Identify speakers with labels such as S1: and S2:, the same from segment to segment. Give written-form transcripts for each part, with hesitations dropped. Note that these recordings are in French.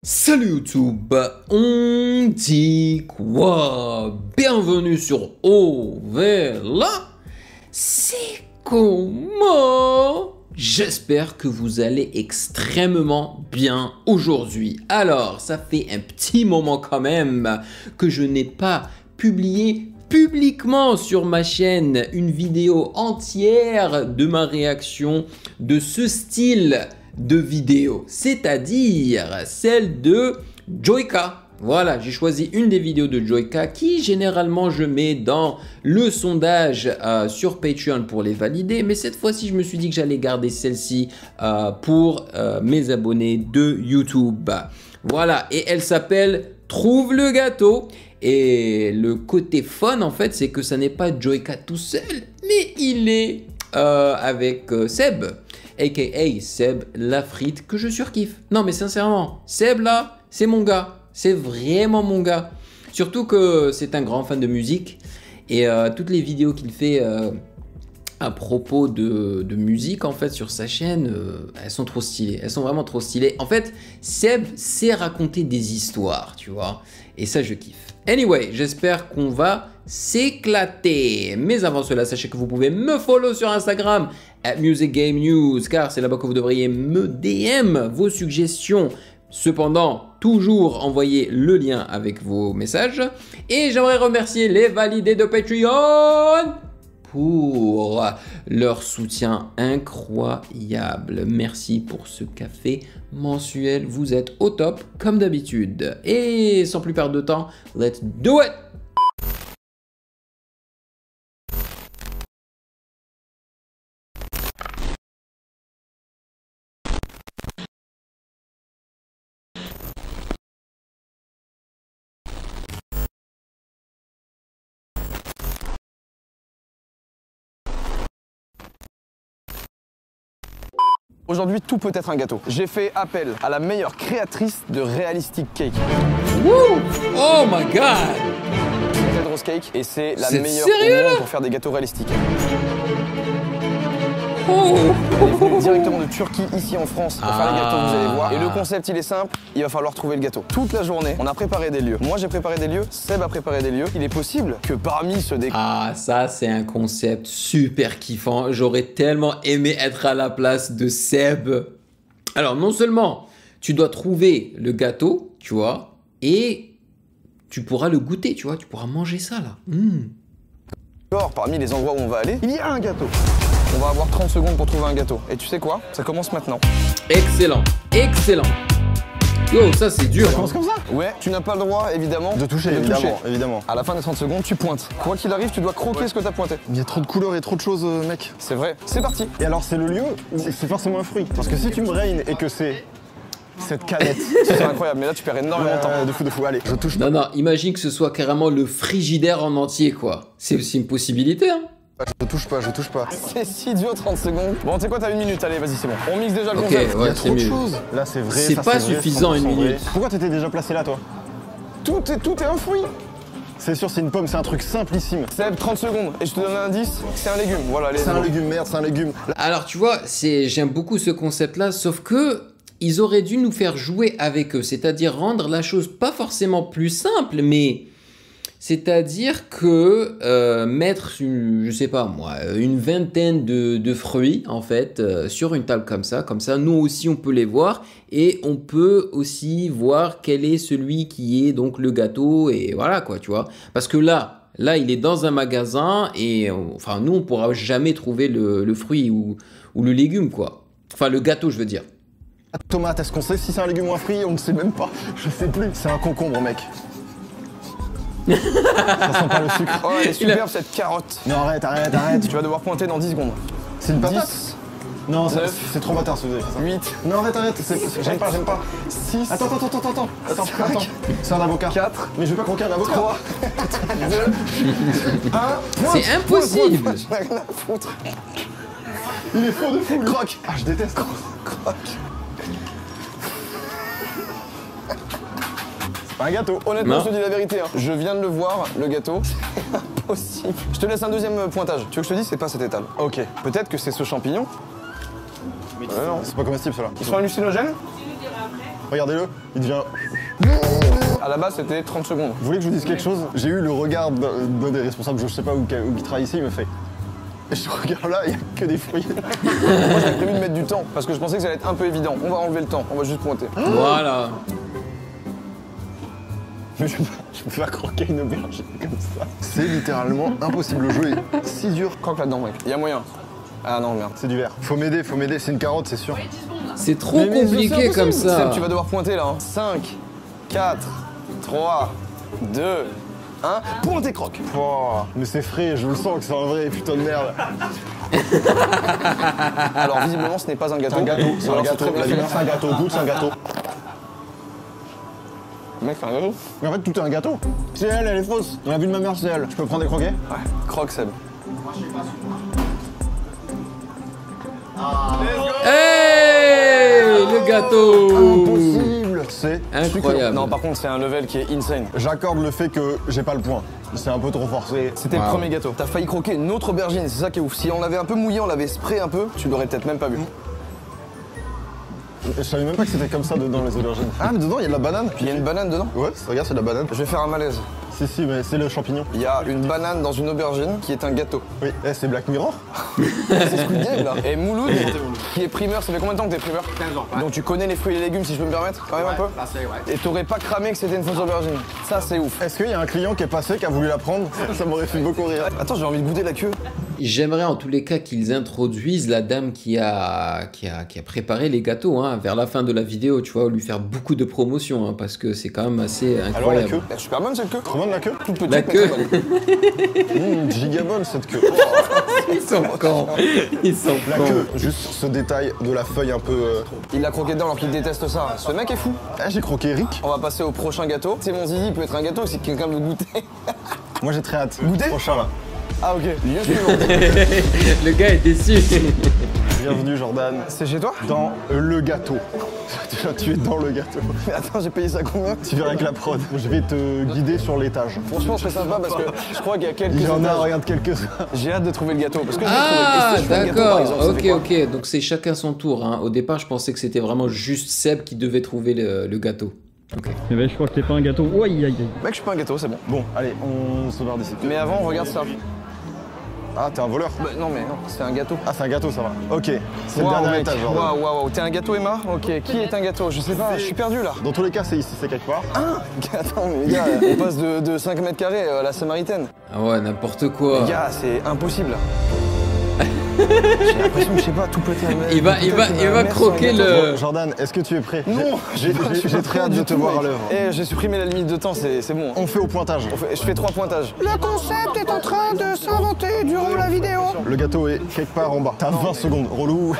S1: Salut YouTube, on dit quoi? Bienvenue sur Ovela. C'est comment? J'espère que vous allez extrêmement bien aujourd'hui. Alors, ça fait un petit moment quand même que je n'ai pas publié publiquement sur ma chaîne une vidéo entière de ma réaction de ce style de vidéo, c'est-à-dire celle de Joyka. Voilà, j'ai choisi une des vidéos de Joyka qui généralement je mets dans le sondage sur Patreon pour les valider, mais cette fois-ci je me suis dit que j'allais garder celle-ci pour mes abonnés de YouTube. Voilà, et elle s'appelle Trouve le gâteau. Et le côté fun en fait, c'est que ça n'est pas Joyka tout seul, mais il est avec Seb, aka Seb la frite, que je surkiffe. Non mais sincèrement, Seb là, c'est mon gars, c'est vraiment mon gars. Surtout que c'est un grand fan de musique et toutes les vidéos qu'il fait à propos de musique en fait sur sa chaîne, elles sont trop stylées, elles sont vraiment trop stylées. En fait, Seb sait raconter des histoires, tu vois, et ça je kiffe. Anyway, j'espère qu'on va s'éclater. Mais avant cela, sachez que vous pouvez me follow sur Instagram @musicgamenews, car c'est là-bas que vous devriez me DM vos suggestions. Cependant, toujours envoyez le lien avec vos messages. Et j'aimerais remercier les validés de Patreon pour leur soutien incroyable. Merci pour ce café mensuel, vous êtes au top comme d'habitude. Et sans plus perdre de temps, let's do it!
S2: Aujourd'hui, tout peut être un gâteau. J'ai fait appel à la meilleure créatrice de Realistic Cake.
S1: Woo! Oh my god!
S2: Red Rose Cake, et c'est la meilleure
S1: sérieux
S2: au monde pour faire des gâteaux réalistiques.
S1: Oh!
S2: Elle est venue directement de Turquie ici en France pour faire les gâteaux que vous allez voir. Et le concept il est simple, il va falloir trouver le gâteau. Toute la journée, on a préparé des lieux. Moi j'ai préparé des lieux, Seb a préparé des lieux. Il est possible que parmi ce décor...
S1: Ah, ça c'est un concept super kiffant. J'aurais tellement aimé être à la place de Seb. Alors non seulement tu dois trouver le gâteau, tu vois, et tu pourras le goûter, tu vois, tu pourras manger ça là.
S2: Parmi les endroits où on va aller, il y a un gâteau. On va avoir 30 secondes pour trouver un gâteau. Et tu sais quoi? Ça commence maintenant.
S1: Excellent, excellent. Yo, ça c'est dur.
S2: Ça commence comme ça? Ouais, tu n'as pas le droit évidemment
S3: de toucher, évidemment.
S2: À la fin des 30 secondes, tu pointes. Quoi qu'il arrive, tu dois croquer ce que tu as pointé.
S3: Il y a trop de couleurs et trop de choses, mec.
S2: C'est vrai, c'est parti.
S3: Et alors, c'est le lieu ou c'est forcément un fruit? Parce que si tu me braines et que c'est cette canette...
S2: C'est incroyable, mais là tu perds énormément de temps.
S3: De fou, allez, je touche pas.
S1: Non, imagine que ce soit carrément le frigidaire en entier, quoi. C'est aussi une possibilité, hein.
S3: Je touche pas.
S2: C'est si dur 30 secondes. Bon, tu sais quoi, t'as une minute, allez, vas-y, c'est bon. On mixe déjà le
S1: Ok,
S2: concept.
S1: ouais,
S3: Il y a
S1: c'est
S3: trop de
S1: mieux.
S3: choses. Là, c'est vrai.
S1: C'est
S3: ça,
S1: pas
S3: vrai,
S1: suffisant,
S3: 100%
S1: une minute.
S3: vrai. Pourquoi t'étais déjà placé là, toi?
S2: Tout est un fruit.
S3: C'est sûr, c'est une pomme, c'est un truc simplissime.
S2: Seb, 30 secondes, et je te donne un indice, c'est un légume. Voilà, allez.
S3: C'est un légume, merde, c'est un légume.
S1: Alors, tu vois, j'aime beaucoup ce concept-là, sauf que ils auraient dû nous faire jouer avec eux, c'est-à-dire rendre la chose pas forcément plus simple, mais c'est-à-dire que mettre, je sais pas moi, une vingtaine de fruits en fait sur une table comme ça, nous aussi on peut les voir et on peut aussi voir quel est celui qui est donc le gâteau et voilà quoi, tu vois. Parce que là il est dans un magasin et enfin nous on pourra jamais trouver le fruit ou le légume quoi. Enfin le gâteau je veux dire.
S3: Tomate, est-ce qu'on sait si c'est un légume ou un fruit? On ne sait même pas. Je sais plus. C'est un concombre, mec. Ça sent pas le sucre.
S2: Oh, elle est superbe cette carotte.
S3: Non, arrête.
S2: Tu vas devoir pointer dans 10 secondes.
S3: C'est une patate?
S2: 10,
S3: Non,
S2: 9,
S3: c'est trop bâtard ce que vous avez fait ça.
S2: 8,
S3: Non, arrête. J'aime pas.
S2: 6,
S3: Attends. C'est un avocat.
S2: 4,
S3: Mais je vais pas croquer un avocat.
S2: 3, 2, 1.
S1: C'est impossible.
S2: Rien à foutre.
S3: Il est faux de fou, lui. Croque. Ah, je déteste.
S2: Croque.
S3: C'est pas un gâteau.
S2: Honnêtement,
S1: Non.
S2: je te dis la vérité. Hein. Je viens de le voir, le gâteau. C'est impossible. Je te laisse un deuxième pointage. Tu veux que je te dise, c'est pas cette étale.
S3: Ok.
S2: Peut-être que c'est ce champignon.
S3: Non, c'est pas comestible, cela.
S2: Ils sont hallucinogènes?
S3: Regardez-le, il devient...
S2: À la base, c'était 30 secondes.
S3: Vous voulez que je vous dise quelque chose? J'ai eu le regard d'un des responsables, je sais pas où qui travaille ici, il me fait... Et je regarde là, il n'y a que des fruits.
S2: Moi, j'avais prévu de mettre du temps, parce que je pensais que ça allait être un peu évident. On va enlever le temps, on va juste pointer.
S1: Voilà.
S3: Mais je peux pas croquer une aubergine comme ça. C'est littéralement impossible. Le jeu est si dur.
S2: Croque là-dedans, mec. Il y a moyen. Ah non, merde.
S3: C'est du verre. Faut m'aider, c'est une carotte, c'est sûr.
S1: C'est trop
S2: Mais
S1: compliqué comme ça.
S2: Seb, tu vas devoir pointer là. 5, 4, 3, 2, 1. Pointe et croque.
S3: Oh, mais c'est frais, je le sens que c'est un vrai putain de merde.
S2: Alors, visiblement, ce n'est pas un gâteau.
S3: C'est un gâteau, c'est un
S2: Alors,
S3: gâteau.
S2: très bien
S3: La
S2: fait.
S3: lumière, c'est un gâteau. Goûte, c'est un gâteau.
S2: Mec, c'est un gâteau.
S3: Mais en fait, tout est un gâteau. C'est elle est fausse. Dans la vue de ma mère, c'est elle. Je peux prendre des croquets?
S2: Ouais, croque, Seb.
S1: Hey, le gâteau.
S3: Impossible. C'est
S1: Incroyable.
S2: Non, par contre, c'est un level qui est insane.
S3: J'accorde le fait que j'ai pas le point. C'est un peu trop forcé.
S2: C'était
S1: Wow.
S2: le premier gâteau. T'as failli croquer une autre aubergine, c'est ça qui est ouf. Si on l'avait un peu mouillé, on l'avait spray un peu, tu l'aurais peut-être même pas vu.
S3: Je savais même pas que c'était comme ça dedans les aubergines. Ah, mais dedans, il y a de la banane.
S2: Puis il y a une banane dedans.
S3: Ouais, regarde, c'est de la banane.
S2: Je vais faire un malaise.
S3: Si, mais c'est le champignon.
S2: Il y a une banane dans une aubergine qui est un gâteau.
S3: Oui, c'est Black Mirror.
S2: C'est Squid Game là. Et Mouloud, qui est primeur, ça fait combien de temps que t'es primeur
S4: 15 ans. Ouais.
S2: Donc tu connais les fruits et les légumes si je peux me permettre, quand même un peu.
S4: Là, c'est ouais.
S2: Et t'aurais pas cramé que c'était une fausse aubergine. Ça c'est ouf.
S3: Est-ce qu'il y a un client qui est passé, qui a voulu la prendre? Ça m'aurait fait beaucoup rire.
S2: Attends, j'ai envie de goûter la queue.
S1: J'aimerais en tous les cas qu'ils introduisent la dame qui a préparé les gâteaux hein, vers la fin de la vidéo, tu vois, lui faire beaucoup de promotion hein, parce que c'est quand même assez
S3: Alors la
S1: incroyable.
S3: queue.
S2: Je suis pas bonne cette queue.
S3: Trop bonne la queue.
S2: Toute petite,
S1: La
S2: mais
S1: queue.
S2: très bonne.
S3: Giga bonne cette queue.
S1: Ils sont cons. Ils sont
S3: La
S1: cons.
S3: queue, juste ce détail de la feuille un peu...
S2: Il l'a croqué dedans alors qu'il déteste ça. Ce mec est fou.
S3: Ah, j'ai croqué Eric.
S2: On va passer au prochain gâteau. C'est mon zizi, il peut être un gâteau si quelqu'un veut goûter.
S3: Moi j'ai très hâte.
S2: Goûter
S3: Prochain là.
S2: Ah ok, lieu suivant.
S1: Le gars est déçu.
S3: Bienvenue Jordan.
S2: C'est chez toi?
S3: Dans le gâteau. Tu es dans le gâteau.
S2: Mais attends, j'ai payé ça combien?
S3: Tu verras avec la prod. Je vais te guider sur l'étage.
S2: Franchement, c'est sympa parce que je crois qu'il y a quelques
S3: Il y en a,
S2: étages.
S3: regarde quelques-uns.
S2: J'ai hâte de trouver le gâteau parce que je l'ai
S1: Ah,
S2: trouvé. Et si je fais le gâteau, par
S1: d'accord.
S2: exemple, ça fait
S1: Ok,
S2: quoi
S1: ok. Donc c'est chacun son tour. Hein. Au départ, je pensais que c'était vraiment juste Seb qui devait trouver le gâteau. Ok.
S5: Eh ben, je crois que t'es pas un gâteau. Oh, aïe, aïe, aïe.
S2: Mec, je suis pas un gâteau, c'est bon.
S3: Bon, allez, on se barre d'ici.
S2: Mais avant, regarde ça.
S3: Ah, t'es un voleur.
S2: Bah, non, mais non, c'est un gâteau.
S3: Ah, c'est un gâteau, ça va. Ok, c'est le
S2: Waouh,
S3: dernier
S2: mec.
S3: étage, Jordan.
S2: Waouh, waouh, t'es un gâteau, Emma? Ok, qui est un gâteau? Je sais pas, je suis perdu là.
S3: Dans tous les cas, c'est ici, c'est quelque part.
S2: Attends, mais les gars, on passe de 5 mètres carrés à la Samaritaine.
S1: Ah ouais, n'importe quoi.
S2: Les gars, c'est impossible. J'ai l'impression que je sais pas, tout peut être.
S1: Il va croquer le.
S3: Jordan, est-ce que tu es prêt?
S2: Non,
S3: J'ai très hâte de te voir à l'œuvre.
S2: Eh, j'ai supprimé la limite de temps, c'est bon.
S3: On fait au pointage.
S2: Je fais 3 pointages. Le concept est en train de s'inventer durant la vidéo.
S3: Le gâteau est quelque part en bas. T'as 20 secondes, relou.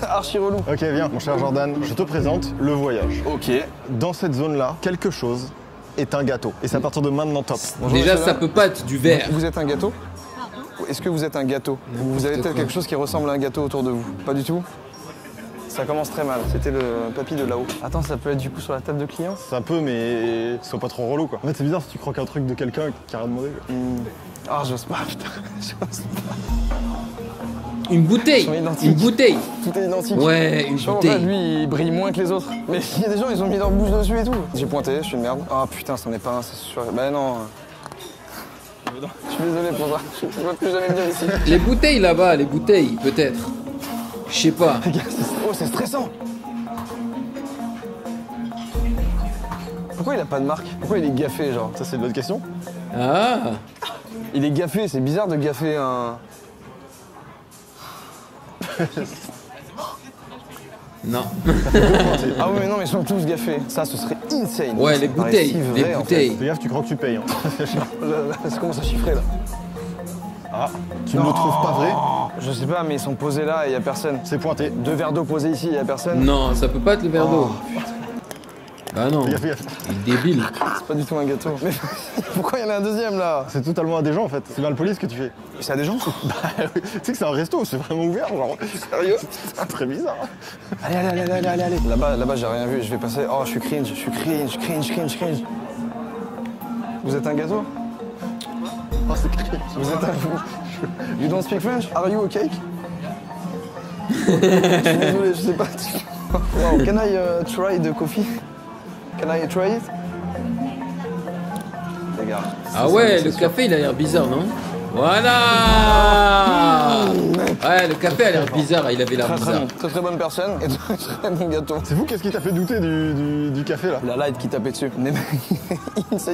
S2: Archi relou.
S3: Ok, viens, mon cher Jordan, je te présente le voyage.
S2: Ok.
S3: Dans cette zone-là, quelque chose est un gâteau. Et c'est à partir de maintenant top.
S2: Bonjour,
S1: Déjà,
S2: monsieur,
S1: ça
S2: là.
S1: peut pas être du verre.
S2: Vous êtes un gâteau? Est-ce que vous êtes un gâteau? Vous avez peut-être
S1: quoi.
S2: quelque chose qui ressemble à un gâteau autour de vous? Pas du tout? Ça commence très mal. C'était le papy de là-haut. Attends, ça peut être du coup sur la table de client?
S3: Ça peut, mais sois pas trop relou quoi. En fait, c'est bizarre si tu croques un truc de quelqu'un qui a rien demandé. quoi.
S2: Ah, j'ose pas, putain. J'ose pas.
S1: Une bouteille.
S2: Ils sont identiques.
S1: Une bouteille.
S2: Tout est identique.
S1: Ouais, une
S2: Je sais pas pourquoi
S1: bouteille.
S2: lui il brille moins que les autres. Mais il y a des gens, ils ont mis leur bouche dessus et tout. J'ai pointé, je suis une merde. Ah putain, c'en est pas un, c'est sûr. Bah non. Je suis désolé pour ça. Je ne vais plus jamais venir ici.
S1: Les bouteilles là-bas, les bouteilles, peut-être. Je sais pas.
S2: Oh, c'est stressant. Pourquoi il a pas de marque? Pourquoi il est gaffé, genre?
S3: Ça, c'est une bonne question.
S1: Ah.
S2: Il est gaffé, c'est bizarre de gaffer un.
S1: Non.
S2: Ah oui, mais non, mais ils sont tous gaffés. Ça, ce serait insane.
S1: Ouais, les
S2: Ça paraît
S1: bouteilles.
S2: si
S1: Les
S2: vrai, en
S1: bouteilles.
S3: Fais gaffe, tu croques, tu payes. Hein.
S2: fait. Ça commence à chiffrer là.
S3: Ah, tu ne le trouves pas vrai?
S2: Je sais pas, mais ils sont posés là et y a personne.
S3: C'est pointé.
S2: 2 verres d'eau posés ici, y a personne.
S1: Non, ça peut pas être le verre d'eau. Bah non.
S3: Fais gaffe, fais gaffe.
S1: Il est débile.
S2: C'est pas du tout un gâteau. Mais pourquoi y en a un deuxième là?
S3: C'est totalement à des gens en fait. C'est vers le police que tu fais.
S2: C'est à des gens?
S3: Bah oui. Tu sais que c'est un resto, c'est vraiment ouvert, genre. Sérieux? C'est très bizarre.
S2: Allez, allez, allez, allez, allez, allez. Là-bas, j'ai rien vu. Je vais passer. Oh, je suis cringe, je suis cringe, cringe, cringe, cringe. Vous êtes un gâteau?
S3: Oh, c'est cringe.
S2: Vous êtes un. You don't speak French? Are you a cake? Je suis désolé, je sais pas. Wow, can I try the coffee? Can I try it? Les gars.
S1: Ah ouais, le café il a l'air bizarre, non? Voilà. Ouais, le café a l'air bizarre, il avait l'air
S2: Très
S1: bizarre.
S2: bon, très bonne personne et très bon gâteau.
S3: C'est vous, qu'est-ce qui t'a fait douter du café là?
S2: La light qui tapait dessus. Mais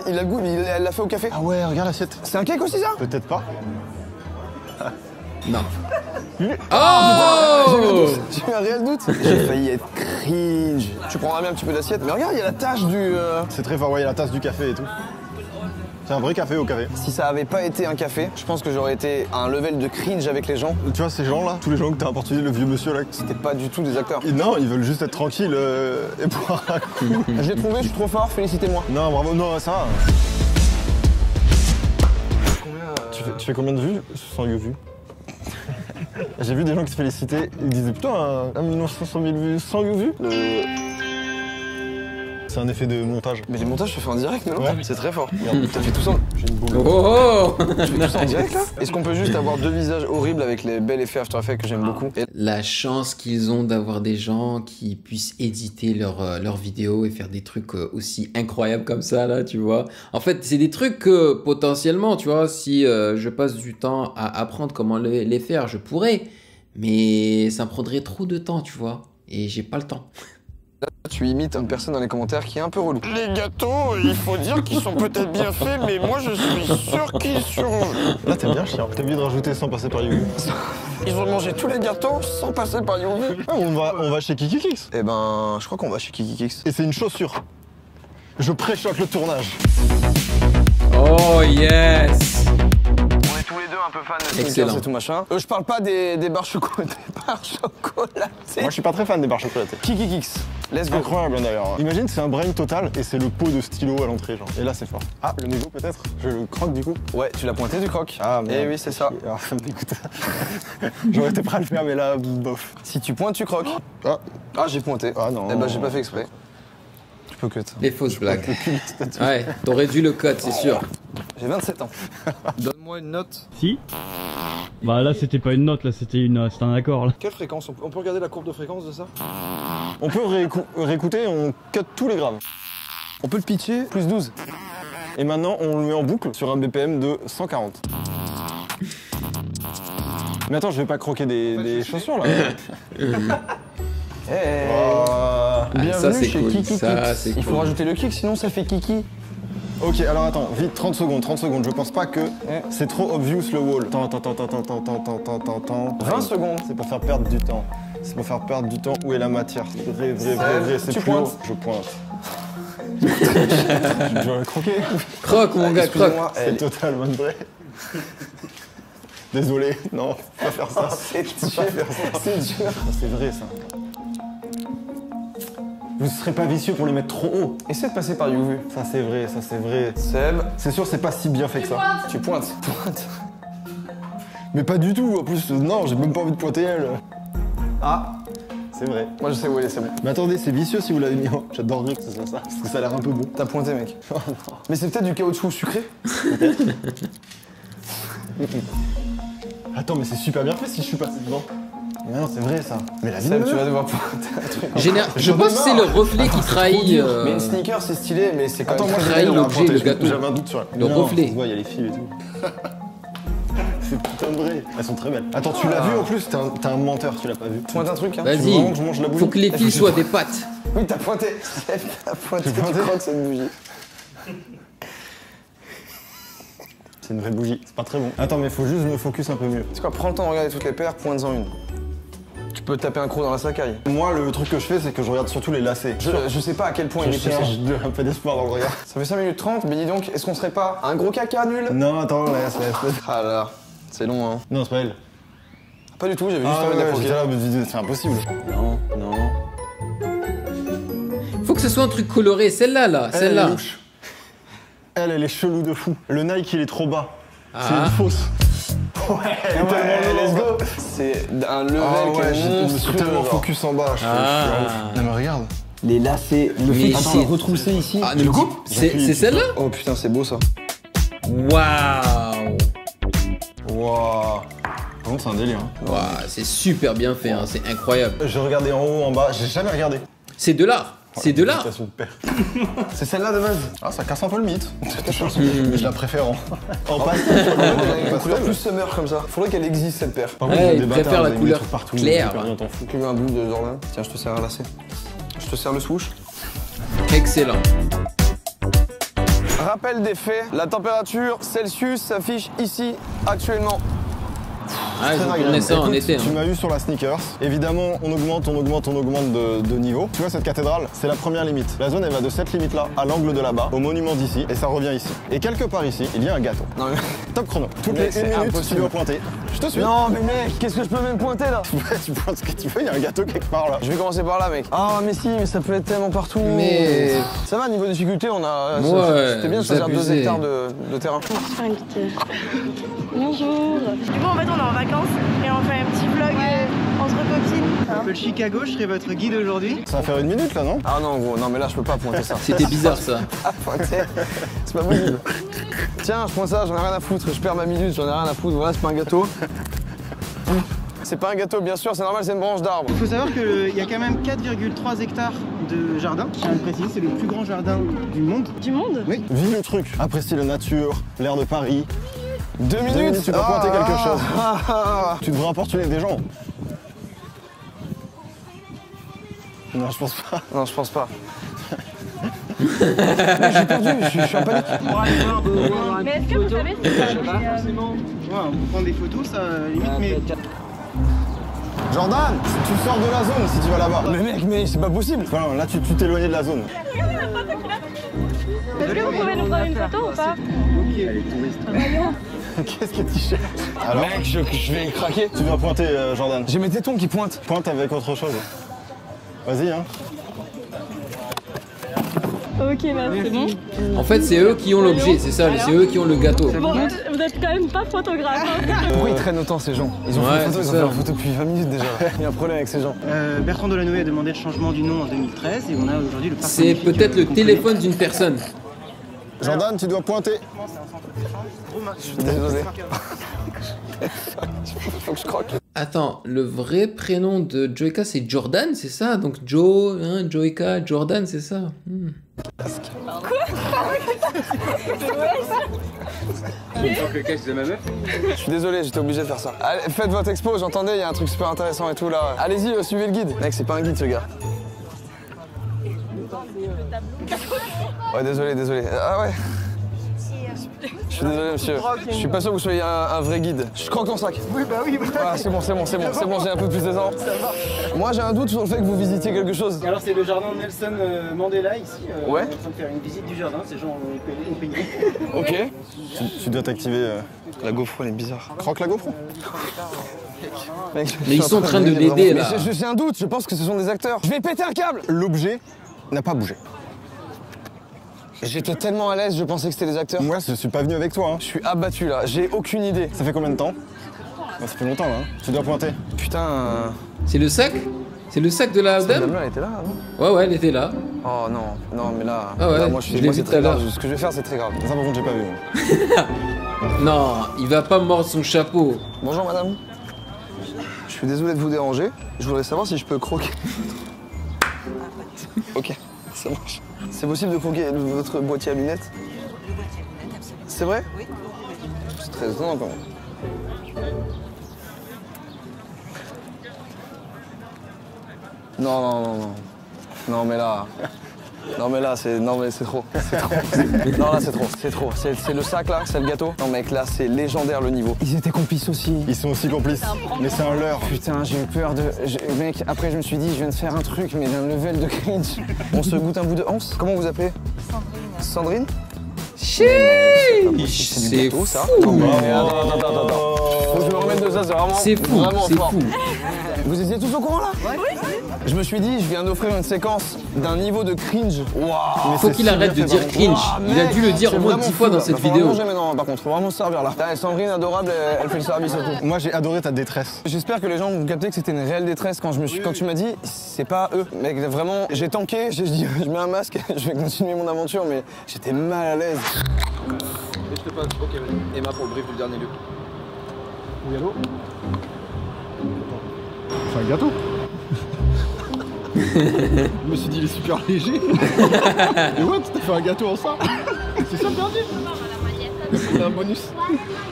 S2: il a le goût, mais elle l'a fait au café.
S3: Ah ouais, regarde l'assiette.
S2: C'est un cake aussi ça?
S3: Peut-être pas.
S1: Non. Oh!
S2: J'ai eu un réel doute. J'ai failli être cringe. Tu prendras bien un petit peu d'assiette. Mais regarde, il y a la tache du...
S3: C'est très fort, ouais, il y a la tasse du café et tout. C'est un vrai café au café.
S2: Si ça avait pas été un café, je pense que j'aurais été à un level de cringe avec les gens.
S3: Tu vois ces gens là, tous les gens que t'as importunés, le vieux monsieur là.
S2: C'était pas du tout des acteurs.
S3: Non, ils veulent juste être tranquilles et boire un coup.
S2: Je l'ai trouvé, je suis trop fort, félicitez-moi.
S3: Non, bravo, non, ça va. Tu fais combien de vues? 100 vues. J'ai vu des gens qui se félicitaient, ils disaient putain, 1 500 000 vues, 100 vues. C'est un effet de montage.
S2: Mais les montages se fait en direct, non?
S3: Ouais.
S2: C'est très fort. Regarde, t'as fait tout ça.
S3: J'ai une boule.
S1: Oh!
S2: Tu fais tout ça en direct là? Est-ce qu'on peut juste avoir deux visages horribles avec les bels effets After Effects que j'aime beaucoup? Et
S1: La chance qu'ils ont d'avoir des gens qui puissent éditer leurs vidéos et faire des trucs aussi incroyables comme ça, là, tu vois. En fait, c'est des trucs que potentiellement, tu vois, si je passe du temps à apprendre comment les faire, je pourrais. Mais ça me prendrait trop de temps, tu vois. Et j'ai pas le temps.
S2: là, tu imites une personne dans les commentaires qui est un peu relou. Les gâteaux, il faut dire qu'ils sont peut-être bien faits, mais moi je suis sûr qu'ils sont...
S3: Là, t'es bien chiant. T'as envie de rajouter sans passer par You.
S2: Ils ont mangé tous les gâteaux sans passer par Yovu.
S3: Ah, on va chez Kikikix.
S2: Eh ben, je crois qu'on va chez Kikikix.
S3: Et c'est une chaussure. Je préchoque le tournage.
S1: Oh yes!
S2: On est tous les deux un peu fans de
S1: Excellent.
S2: sneakers et tout machin. Je parle pas des barres chocolatées.
S3: Moi, je suis pas très fan des barres chocolatées.
S2: Kikikix, let's go.
S3: Incroyable d'ailleurs. Imagine, c'est un brain total et c'est le pot de stylo à l'entrée, genre. Et là, c'est fort. Ah, le mégot peut-être? Je le croque du coup.
S2: Ouais, tu l'as pointé du croc.
S3: Ah, merde.
S2: Eh oui, c'est ça.
S3: Alors, ça me dégoûte. J'aurais été prêt à le faire, mais là, bof.
S2: Si tu pointes, tu croques.
S3: Ah,
S2: Ah, j'ai pointé.
S3: Ah, non.
S2: Eh ben, j'ai pas fait exprès. Tu peux cut.
S1: Les fausses blagues. Ouais, t'aurais dû le code, c'est sûr.
S2: J'ai 27 ans. Donne-moi une note.
S5: Si. Bah là c'était pas une note, là c'était un accord là.
S2: Quelle fréquence? On peut regarder la courbe de fréquence de ça?
S3: on peut réécouter, on cut tous les graves.
S2: On peut le pitcher, plus 12.
S3: Et maintenant, on le met en boucle sur un BPM de 140. Mais attends, je vais pas croquer des chaussures là.
S2: Bienvenue
S1: ça, c'est
S2: chez
S1: cool.
S2: Kiki
S1: Ça,
S2: Kicks.
S1: c'est
S2: Il faut
S1: cool.
S2: rajouter le kick, sinon ça fait Kiki.
S3: Ok, alors attends, vite, 30 secondes. Je pense pas que c'est trop obvious le wall. Attends.
S2: 20 secondes.
S3: C'est pour faire perdre du temps. C'est pour faire perdre du temps. Où est la matière? Vrai, c'est
S2: Tu
S3: plus haut.
S2: pointes.
S3: Je pointe. Je dois le croquer.
S1: Croque, mon gars, croque.
S2: Excusez-moi,
S3: C'est totalement vrai. Désolé, non, faut pas faire ça.
S2: c'est dur. C'est dur.
S3: C'est vrai ça. Vous serez pas vicieux pour les mettre trop haut.
S2: Essaie de passer par Youvu.
S3: Ça c'est vrai, ça c'est vrai.
S2: Seb,
S3: C'est sûr, c'est pas si bien fait que ça.
S2: tu pointes.
S3: Mais pas du tout, en plus, non, j'ai même pas envie de pointer elle. Ah, c'est vrai.
S2: Moi je sais où elle est, c'est bon.
S3: Mais attendez, c'est vicieux si vous l'avez mis en... J'adorerais que ce soit ça, parce que ça a l'air un peu bon.
S2: T'as pointé, mec.
S3: Oh non.
S2: Mais c'est peut-être du caoutchouc sucré.
S3: Attends, mais c'est super bien fait si je suis passé devant. Mais non, c'est vrai ça. Mais la vie
S2: Seb, tu vas devoir pointer un truc.
S1: Je pense que c'est le reflet qui trahit.
S2: Mais une sneaker, c'est stylé, mais c'est quand
S3: Attends,
S2: même
S3: moi
S2: très
S1: trahis
S2: dur à
S1: l'objet,
S2: pointer.
S1: le gâteau.
S3: J'avais un doute sur
S1: Le reflet.
S3: Ça se voit, il y a les fils et tout. C'est putain de vrai. Elles sont très belles. Attends, tu l'as vu en plus? T'es un menteur, tu l'as pas vu.
S2: Pointe un truc, hein.
S3: Tu veux
S1: Vas-y,
S3: vraiment que je mange la bougie?
S1: faut que les fils soient des pâtes.
S2: Oui, t'as pointé. Seb, t'as pointé,
S3: J'ai
S2: tu
S3: pointé.
S2: croques cette bougie.
S3: C'est une vraie bougie, c'est pas très bon. Attends, mais faut juste me focus un peu mieux.
S2: C'est quoi, prends le temps de regarder toutes les paires, pointe-en une. Tu peux taper un croc dans la sacaille.
S3: Moi, le truc que je fais, c'est que je regarde surtout les lacets.
S2: Je sais pas à quel point
S3: Je
S2: il est poussé.
S3: cherche un peu d'espoir dans le regard.
S2: Ça fait 5 minutes 30, mais dis donc, est-ce qu'on serait pas un gros caca nul?
S3: Non, attends, laisse.
S2: Ah là, c'est long, hein.
S3: Non, c'est pas elle.
S2: Pas du tout, j'avais juste
S3: Ah
S2: envie de la
S3: ouais,
S2: croquer.
S3: j'étais là, mais c'est impossible. Non.
S1: Faut que ce soit un truc coloré. Celle-là, là.
S3: Elle est
S1: Celle-là.
S3: louche. Elle est chelou de fou. Le Nike, il est trop bas. C'est
S1: Ah.
S3: une fausse. Ouais, elle est tellement
S2: let's
S3: lourde.
S2: go. C'est un level
S3: Ah
S2: qui
S3: ouais,
S2: est
S3: je me
S2: monstrueux.
S3: suis tellement
S2: genre.
S3: focus en bas. Je suis
S1: Ah.
S3: ouf. Non mais regarde.
S2: Les lacets, le
S1: Mais
S2: fait
S1: c'est
S2: retroussé ici.
S1: Ah, ne me dis- C'est celle-là?
S2: Oh putain, c'est beau ça.
S1: Waouh!
S3: Waouh. Par contre, c'est un délire. Hein.
S1: Waouh, c'est super bien fait, hein, c'est incroyable.
S3: J'ai regardé en haut, en bas, j'ai jamais regardé.
S1: C'est de l'art. C'est de là.
S3: Imitation de père.
S2: C'est celle-là de base.
S3: Ah, ça casse un peu le mythe. Mais je la préfère en pastel.
S2: Une couleur plus summer comme ça. Faudrait qu'elle existe cette paire.
S3: Par contre,
S1: Ouais,
S3: des
S1: il
S3: bâtards,
S1: préfère la
S3: vous avez mis
S1: couleur
S3: des trucs partout,
S1: claire.
S3: super bien, t'en fous.
S2: Tu veux un bout de Jordan? Tiens, je te sers un lacet. Je te sers le swoosh.
S1: Excellent.
S2: Rappel des faits, la température Celsius s'affiche ici actuellement.
S1: Ah, ils ont
S3: Très
S1: tourné
S3: agréable.
S1: ça en
S3: Écoute,
S1: été.
S3: Tu
S1: Hein.
S3: m'as eu sur la sneakers. Évidemment, on augmente de niveau. Tu vois, cette cathédrale, c'est la première limite. La zone, elle va de cette limite-là à l'angle de là-bas, au monument d'ici, et ça revient ici. Et quelque part ici, il y a un gâteau.
S2: Non mais...
S3: Top chrono. Toutes
S2: Mec,
S3: les
S2: c'est
S3: 1 minute,
S2: impossible.
S3: tu dois pointer. Je te suis.
S2: Non mais mec, qu'est-ce que je peux même pointer là?
S3: Ouais, tu pointes ce que tu veux, il y a un gâteau quelque part là.
S2: Je vais commencer par là mec. Ah mais si, mais ça peut être tellement partout.
S1: Mais-
S2: Ça va, niveau difficulté, on a...
S1: Ouais,
S2: C'était bien de
S1: vous
S2: choisir 2
S1: abusez.
S2: hectares de terrain.
S4: Bonjour. Du coup, en fait, on est en vacances et on fait un petit vlog entre copines.
S6: Je m'appelle Chicago, je serai votre guide aujourd'hui.
S3: Ça va faire 1 minute là, non?
S2: Ah non gros, non mais là je peux pas pointer ça.
S1: C'était bizarre ça.
S2: Ah, pointer, c'est pas possible. Tiens, je pointe ça, j'en ai rien à foutre, je perds ma minute, j'en ai rien à foutre, voilà, c'est pas un gâteau. C'est pas un gâteau, bien sûr, c'est normal, c'est une branche d'arbre.
S6: Il faut savoir qu'il y a quand même 4,3 hectares de jardin. Je tiens à le préciser, c'est le plus grand jardin du monde.
S4: Du monde?
S6: Oui.
S3: Vis le truc. Apprécie la nature, l'air de Paris.
S2: 2
S3: 2
S2: minutes,
S3: minutes, tu dois pointer quelque chose.
S2: Ah.
S3: Tu devrais importuner des gens. Non, je pense pas.
S2: Non, je pense pas. J'ai perdu, je suis en panique.
S4: Mais est-ce que vous savez si ça
S6: Ouais, on prend des photos, ça limite, mais...
S3: Jordan, tu sors de la zone si tu vas là-bas.
S2: Mais mec, mais c'est pas possible.
S3: Enfin, là, tu t'éloignes de la zone.
S4: Est-ce que vous pouvez nous prendre une photo ou pas?
S3: Qu'est-ce que tu cherches? Alors,
S2: Mec, je vais craquer.
S3: tu dois pointer, Jordan.
S2: J'ai mes tétons qui pointent.
S3: Pointe avec autre chose. Vas-y, hein.
S4: Ok, merci, c'est bon.
S1: En fait, c'est eux qui ont l'objet, c'est ça, c'est eux qui ont le gâteau.
S4: Bon, vous êtes quand même pas photographe. Hein.
S2: Pourquoi ils traînent autant ces gens? Ils ont
S1: Ouais,
S2: fait une photo,
S1: c'est
S2: ils ont
S1: ça.
S2: fait leur photo depuis 20 minutes déjà. Il y a un problème avec ces gens.
S6: Bertrand Delanoë a demandé le changement du nom en 2013 et on a aujourd'hui le parc
S1: C'est
S6: magnifique,
S1: peut-être le
S6: qu'on
S1: téléphone d'une personne.
S3: Jordan, tu dois pointer.
S2: Désolé. Faut que je croque.
S1: Attends, le vrai prénom de Joyka c'est Jordan, c'est ça? Donc Joe, hein, Joyka, Jordan, c'est ça?
S2: Je suis désolé, j'étais obligé de faire ça. Allez, faites votre expo, j'entendais, il y a un truc super intéressant et tout là. Allez-y, suivez le guide. Mec, c'est pas un guide ce gars. Ouais, désolé. Ah ouais. Je suis désolé monsieur. Je suis pas sûr que vous soyez un vrai guide. Je croque ton sac.
S6: Oui, bah oui.
S2: Voilà, c'est bon, j'ai un peu plus de temps. Moi j'ai un doute sur le fait que vous visitiez quelque chose.
S6: Alors c'est le jardin Nelson Mandela ici.
S2: Ouais.
S6: On est en train de faire une visite du jardin, ces gens ont payé.
S2: Ok.
S3: Tu dois t'activer.
S2: La GoPro elle est bizarre.
S3: Croque la GoPro.
S2: Mec,
S1: Mais ils sont en train de l'aider là.
S2: Mais j'ai un doute, je pense que ce sont des acteurs. Je vais péter un câble.
S3: L'objet n'a pas bougé.
S2: J'étais tellement à l'aise, je pensais que c'était des acteurs.
S3: Moi, je suis pas venu avec toi. Hein.
S2: Je suis abattu là, j'ai aucune idée.
S3: Ça fait combien de temps? Ça fait longtemps là. Hein. Tu dois pointer.
S2: Putain,
S1: C'est le sac? C'est le sac de la
S2: cette
S1: dame?
S2: dame-là, elle était là, non?
S1: Ouais, elle était là.
S2: Oh non, mais là,
S1: Ah ouais,
S2: là, moi
S1: je l'ai
S2: moi,
S1: vu
S2: c'est
S1: tout
S2: très
S1: à l'heure.
S2: grave. Ce que je vais faire, c'est très grave.
S3: Ça, par contre, j'ai pas vu.
S1: Non, il va pas mordre son chapeau.
S2: Bonjour madame. Je suis désolé de vous déranger. Je voudrais savoir si je peux croquer. Ok, ça marche. C'est possible de croquer votre boîtier à lunettes? C'est vrai? Oui. C'est très étonnant quand même. Non. Non mais là. Non mais là c'est. Non mais c'est trop. C'est trop. Non là c'est trop. C'est trop. C'est le sac là, c'est le gâteau. Non mec là c'est légendaire le niveau. Ils étaient complices aussi.
S3: Ils sont aussi complices. Mais c'est un leurre.
S2: Putain, j'ai eu peur de. Mec, après je me suis dit, je viens de faire un truc, mais d'un level de cringe. On se goûte un bout de hanse? Comment vous appelez? Sandrine.
S1: C'est
S2: gâteau,
S1: fou.
S2: ça. Non, mais attends. Faut que je me remette de ça, c'est vraiment.
S1: C'est fou,
S2: vraiment
S1: c'est
S2: fort.
S1: fou.
S2: Vous étiez tous au courant là? Oui. Je me suis dit, je viens d'offrir une séquence d'un niveau de cringe. Waouh!
S1: Faut qu'il arrête de dire cringe. Il a dû le dire au moins 10 fois dans cette vidéo.
S2: Manger maintenant, par contre, faut vraiment se servir là. Putain, Sandrine, adorable, elle fait le service et tout.
S3: Moi, j'ai adoré ta détresse.
S2: J'espère que les gens ont capté que c'était une réelle détresse quand tu m'as dit c'est pas eux. Mec, vraiment, j'ai tanké, j'ai dit je mets un masque, je vais continuer mon aventure, mais j'étais mal à l'aise. Et je te passe, ok, Emma pour le brief du dernier lieu.
S3: C'est un gâteau. Je me suis dit, il est super léger. Et what, t'as fait un gâteau en ça? C'est ça le dernier? C'est un bonus.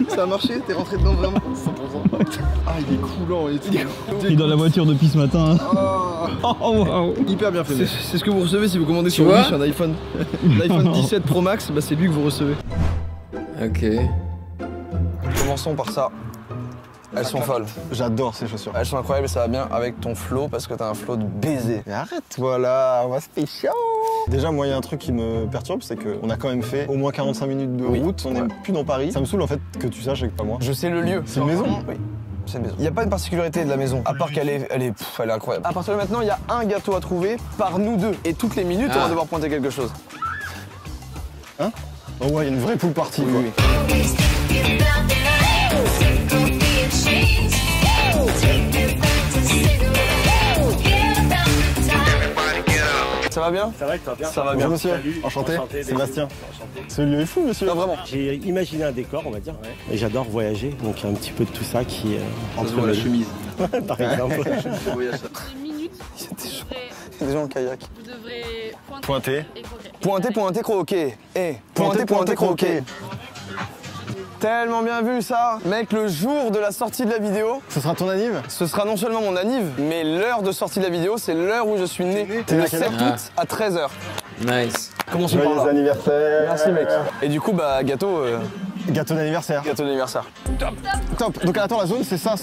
S3: Ça a marché, t'es rentré dedans vraiment 100%. Ah, il est coulant et tout.
S5: Il est dans la voiture depuis ce matin.
S3: Oh, wow. Hyper bien fait. C'est ce que vous recevez si vous commandez sur
S1: vois
S3: Wish un iPhone. L'iPhone 17 Pro Max, bah c'est lui que vous recevez.
S1: Ok.
S2: Commençons par ça. Elles sont folles.
S3: J'adore ces chaussures.
S2: Elles sont incroyables et ça va bien avec ton flow parce que t'as un flow de baiser.
S3: Mais arrête-toi là, on va se faire chaud. Déjà, moi, il y a un truc qui me perturbe, c'est qu'on a quand même fait au moins 45 minutes de route. On n'est plus dans Paris. Ça me saoule en fait que tu saches et que pas moi.
S2: Je sais le lieu.
S3: C'est une maison?
S2: Oui. C'est une maison. Il n'y a pas une particularité de la maison, à part qu'elle est incroyable. À partir de maintenant, il y a un gâteau à trouver par nous deux. Et toutes les minutes, on va devoir pointer quelque chose.
S3: Hein? Oh ouais, il y a une vraie pool party quoi.
S2: Oui. Ça va bien?
S7: Ça va, ça va bien.
S2: Ça va
S3: Bonjour
S2: bien.
S3: monsieur, enchanté. Sébastien. Ce lieu est fou monsieur.
S2: Non, vraiment.
S7: J'ai imaginé un décor, on va dire. Et j'adore voyager, donc il y a un petit peu de tout ça qui
S3: Entre la chemise.
S7: par exemple.
S8: Minutes,
S2: C'est des gens en kayak.
S8: vous devrez
S3: Pointé.
S8: et croquer.
S2: Pointer, croquer. Pointer, croquer. Tellement bien vu ça. Mec, le jour de la sortie de la vidéo,
S3: Ce sera ton anniv?
S2: ce sera non seulement mon anniv, mais l'heure de sortie de la vidéo, c'est l'heure où je suis né.
S3: T'es né
S2: Le
S3: à quelle
S2: 7
S3: heure
S2: août à 13h.
S1: Nice.
S2: Commençons par
S3: Joyeux
S2: là.
S3: anniversaire.
S2: Merci mec. Et du coup, bah gâteau
S3: Gâteau d'anniversaire.
S2: d'anniversaire.
S3: Top. Donc attends, la zone c'est ça.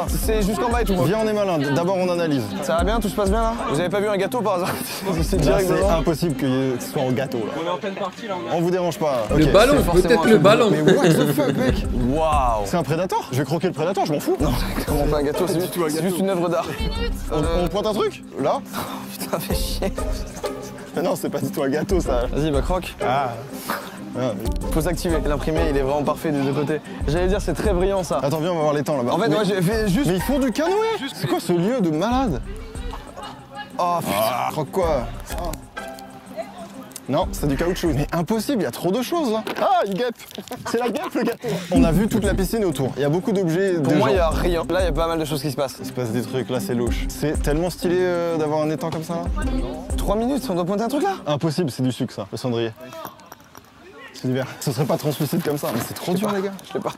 S2: C'est jusqu'en bas et tout.
S3: Viens, on est malin. D'abord on analyse.
S2: Ça va bien, tout se passe bien là? Vous avez pas vu un gâteau par hasard? C'est
S3: Là
S2: direct
S3: c'est
S2: devant.
S3: impossible que ce soit en gâteau là. On est en pleine partie là. On vous dérange pas.
S1: Le
S3: Ok.
S1: ballon,
S2: c'est forcément
S1: peut-être
S2: un
S1: le
S2: truc
S1: ballon.
S3: Mais what the fuck mec?
S2: Waouh!
S3: C'est un prédateur? Je vais croquer le prédateur, je m'en fous. Non.
S2: Comment on fait un gâteau? C'est juste une œuvre d'art.
S3: On pointe un truc? Là?
S2: Putain, fais chier.
S3: Mais non, c'est pas du tout un gâteau ça.
S2: Vas-y, bah croque.
S3: Ah.
S2: Faut s'activer. L'imprimé, il est vraiment parfait des deux côtés. J'allais dire, c'est très brillant ça.
S3: Attends, viens, on va voir les temps là-bas.
S2: En fait,
S3: mais,
S2: moi j'ai fait juste.
S3: mais ils font du canoë. C'est quoi ce lieu de malade?
S2: Oh putain.
S3: Croque quoi? Non, c'est du caoutchouc. Mais impossible, il y a trop de choses là. Ah, il guêpe. C'est la guêpe le gâteau. On a vu toute la piscine autour. Il y a beaucoup d'objets.
S2: Pour moi, il y a rien. Là, il y a pas mal de choses qui se passent.
S3: Il se passe des trucs, là c'est louche. C'est tellement stylé d'avoir un étang comme ça là.
S2: 3 minutes, on doit pointer un truc là?
S3: Impossible, c'est du sucre ça, le cendrier. C'est du verre. Ce serait pas translucide comme ça, mais c'est trop dur les gars.
S2: Je sais pas.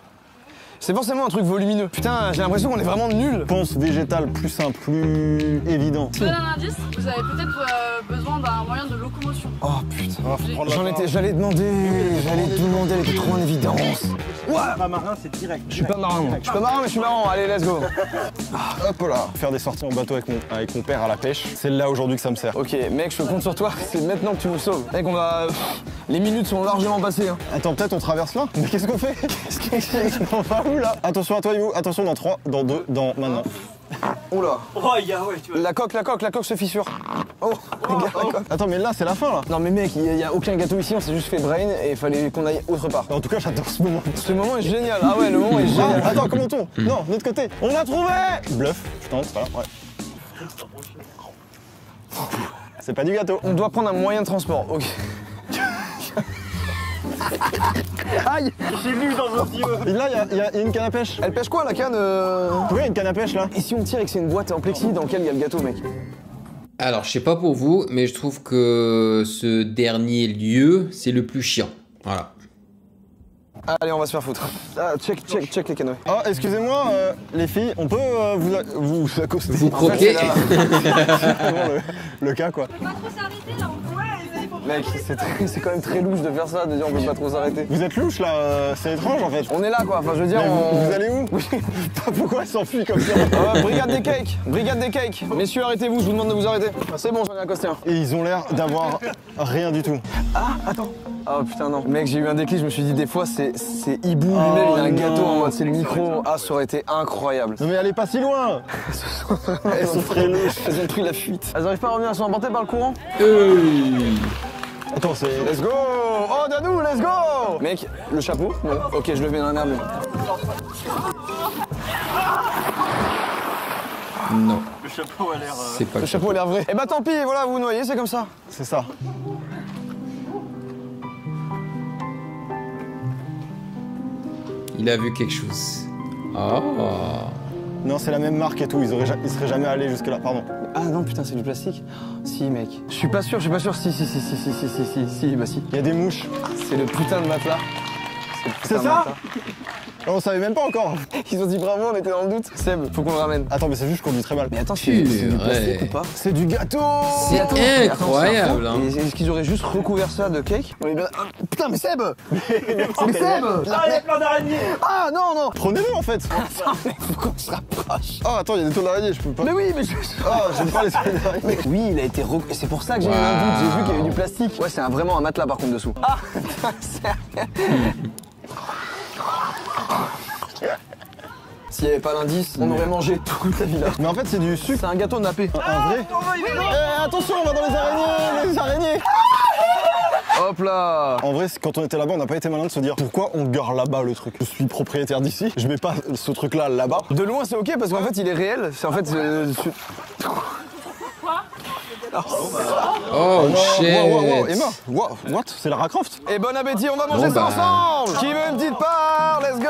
S2: C'est forcément un truc volumineux. Putain, j'ai l'impression qu'on est vraiment nuls.
S3: Pense végétal plus simple, plus évident.
S8: Je vous donne un indice, vous avez peut-être besoin d'un moyen de locomotion.
S2: Oh putain.
S3: Faut prendre la part.
S2: J'allais demander, elle était trop en évidence.
S7: Pas marin, c'est direct.
S2: Je suis pas marin, moi. Je suis pas marin, mais je suis marrant. Allez, let's go.
S3: Hop là. Faire des sorties en bateau avec mon père à la pêche, c'est là aujourd'hui que ça me sert.
S2: Ok, mec, je compte sur toi. C'est maintenant que tu nous sauves. Mec, on va. Les minutes sont largement passées. Hein.
S3: Attends, peut-être on traverse là? Mais qu'est-ce qu'on fait? On va où là? Attention à toi, Ivo. Attention dans 3, dans 2, dans maintenant.
S2: Oula.
S7: Oh, il y a, ouais, tu vois.
S2: La coque se fissure. Oh, regarde la coque.
S3: Attends, mais là c'est la fin là.
S2: Non mais mec, il y a aucun gâteau ici, on s'est juste fait brain et il fallait qu'on aille autre part.
S3: En tout cas, j'adore ce moment.
S2: Ce moment est génial. Ah ouais, le moment est
S3: Ah,
S2: génial.
S3: attends, comment on tourne? Non, de l'autre côté. On l'a trouvé! Bluff, je tente, voilà, ouais. C'est pas du gâteau.
S2: On doit prendre un moyen de transport. Ok. Aïe.
S7: J'ai lu dans vos yeux.
S3: Et là, il y a une canne à pêche.
S2: Elle pêche quoi la canne
S3: Oui, il y a une canne à pêche là.
S2: Et si on tire et que c'est une boîte en plexi dans laquelle il y a le gâteau, mec?
S1: Alors, je sais pas pour vous, mais je trouve que ce dernier lieu, c'est le plus chiant. Voilà.
S2: Allez, on va se faire foutre. Ah, check les canoës.
S3: Oh, excusez-moi, les filles, on peut vous accoster.
S1: Vous croquez.
S3: C'est vraiment le cas quoi.
S8: Pas trop s'arrêter là,
S2: Mec, c'est quand même très louche de faire ça, de dire on peut pas trop s'arrêter.
S3: Vous êtes louche là, c'est étrange en fait.
S2: On est là quoi, enfin je veux dire,
S3: Mais
S2: on...
S3: vous allez où? Pourquoi elle s'enfuit comme ça?
S2: Brigade des cakes. Messieurs, arrêtez-vous, je vous demande de vous arrêter. C'est bon, j'en ai accosté un.
S3: Et ils ont l'air d'avoir rien du tout.
S2: Oh putain non. Mec, j'ai eu un déclic, je me suis dit des fois c'est Hibou lui-même, il a un gâteau en mode c'est le micro. Ah, ça aurait été incroyable.
S3: Non mais allez pas si loin. Elles sont très louches.
S2: Elles ont pris la fuite. Elles arrivent pas à revenir, elles sont emportées par le courant.
S3: Attends, c'est...
S2: Let's go. Oh Danou, let's go. Mec, le chapeau? Non. Ok, je le mets dans un herbe.
S1: Non,
S7: Le chapeau a l'air.
S1: c'est pas
S2: Le chapeau a l'air vrai. Eh bah tant pis, voilà, vous vous noyez, c'est comme ça.
S3: C'est ça.
S1: Il a vu quelque chose. Oh.
S3: Non, c'est la même marque et tout, ils seraient jamais allés jusque là, pardon.
S2: Ah non, putain, c'est du plastique. Si, mec. Je suis pas sûr. Si, bah si.
S3: Il y a des mouches.
S2: C'est le putain de matelas.
S3: C'est ça? On savait même pas encore.
S2: Ils ont dit bravo, on était dans le doute. Seb, faut qu'on le ramène.
S3: Attends, mais c'est juste qu'on conduit très mal.
S2: Mais attends, c'est du plastique ou pas?
S3: C'est du gâteau.
S1: C'est incroyable. Hein.
S2: Est-ce qu'ils auraient juste recouvert ça de cake? On est bien... Ah, putain, mais Seb. Mais Seb.
S6: Ah, il y a plein d'araignées.
S3: Ah non. Prenez-le en fait.
S2: Attends, mais faut qu'on se rapproche.
S3: Ah attends, il y a des toiles d'araignée, je peux pas.
S2: Mais oui, mais
S3: Ah, j'aime pas les toiles d'araignée.
S2: Oui, il a été c'est pour ça que j'ai eu un doute. J'ai vu qu'il y avait du plastique. Ouais, c'est vraiment un matelas par contre dessous. Ah, s'il n'y avait pas l'indice, on aurait mangé toute la villa.
S3: Mais en fait, c'est du sucre.
S2: C'est un gâteau nappé.
S3: Un vrai. Attention, on va dans les araignées.
S2: Hop là.
S3: En vrai, quand on était là-bas, on n'a pas été malin de se dire pourquoi on gare là-bas le truc. Je suis propriétaire d'ici, je mets pas ce truc-là là-bas.
S2: De loin, c'est ok parce qu'en fait, il est réel. C'est en fait.
S1: Oh shit.
S3: Wow, Emma, what? C'est Lara Croft.
S2: Et bon appétit, on va manger ça ensemble. Qui veut une petite part? Let's go.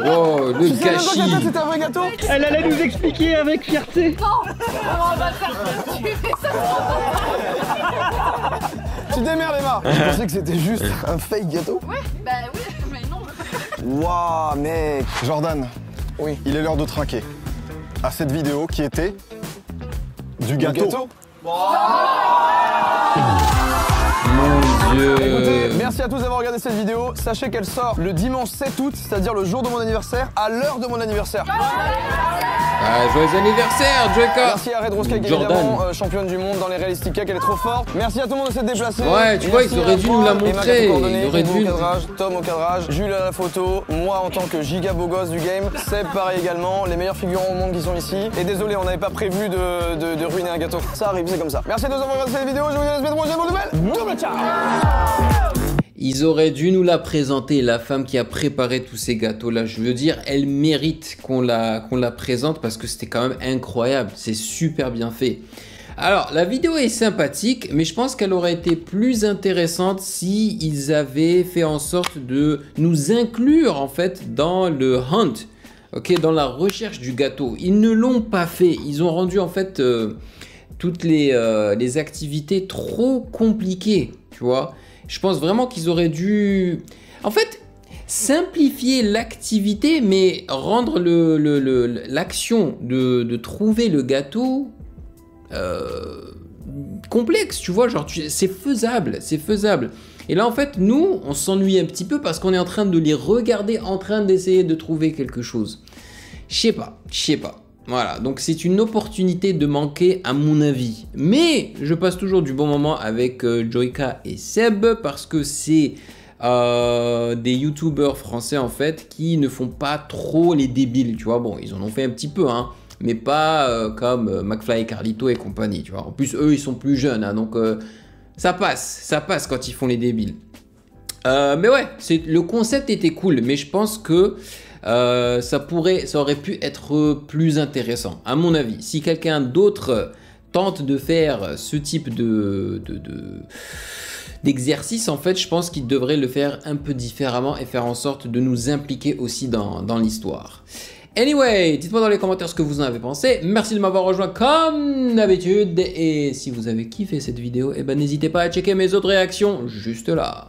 S1: Wow, le gâchis.
S2: C'était un vrai gâteau.
S5: Elle allait nous expliquer avec fierté.
S8: Non, on va faire que tu fais ça.
S2: Tu te démerdes, Emma. Je pensais que c'était juste un fake gâteau.
S8: Ouais, bah oui, mais non.
S2: Waouh, mec.
S3: Jordan,
S2: Oui.
S3: il est l'heure de trinquer à cette vidéo qui était du gâteau.
S1: Mon Dieu.
S2: Écoutez, merci à tous d'avoir regardé cette vidéo. Sachez qu'elle sort le dimanche 7 août, c'est-à-dire le jour de mon anniversaire, à l'heure de mon anniversaire.
S1: Joyeux anniversaire, Joyka.
S2: Merci à Red Rose Cake,
S1: Jordan.
S2: évidemment, championne du monde dans les Realistic Cake, elle est trop forte. Merci à tout le monde de s'être déplacé.
S1: Ouais, tu vois, ils auraient dû nous la montrer. Ils auraient dû.
S2: Au cadrage, Tom au cadrage, Jules à la photo, moi en tant que giga beau gosse du game, Seb pareil également, les meilleurs figurants au monde qui sont ici. Et désolé, on n'avait pas prévu de ruiner un gâteau. Ça arrive, c'est comme ça. Merci à tous d'avoir regardé cette vidéo, je vous dis à la semaine prochaine pour de nouvelles. Double ciao.
S1: Ils auraient dû nous la présenter, la femme qui a préparé tous ces gâteaux-là. Je veux dire, elle mérite qu'on la présente parce que c'était quand même incroyable. C'est super bien fait. Alors, la vidéo est sympathique, mais je pense qu'elle aurait été plus intéressante si ils avaient fait en sorte de nous inclure en fait dans le hunt, ok, dans la recherche du gâteau. Ils ne l'ont pas fait. Ils ont rendu en fait toutes les activités trop compliquées, tu vois. Je pense vraiment qu'ils auraient dû, en fait, simplifier l'activité, mais rendre l'action de trouver le gâteau complexe, tu vois, genre c'est faisable, c'est faisable. Et là, en fait, nous, on s'ennuie un petit peu parce qu'on est en train de les regarder, en train d'essayer de trouver quelque chose. Je sais pas. Voilà, donc c'est une opportunité de manquer à mon avis. Mais je passe toujours du bon moment avec Joyka et Seb parce que c'est des youtubeurs français en fait qui ne font pas trop les débiles, tu vois. Bon, ils en ont fait un petit peu, hein, mais pas comme McFly et Carlito et compagnie, tu vois. En plus, eux, ils sont plus jeunes, hein, donc ça passe quand ils font les débiles. Mais ouais, le concept était cool, mais je pense que ça aurait pu être plus intéressant, à mon avis. Si quelqu'un d'autre tente de faire ce type d'exercice, en fait, je pense qu'il devrait le faire un peu différemment et faire en sorte de nous impliquer aussi dans l'histoire. Anyway, dites-moi dans les commentaires ce que vous en avez pensé. Merci de m'avoir rejoint comme d'habitude. Et si vous avez kiffé cette vidéo, eh ben, n'hésitez pas à checker mes autres réactions juste là.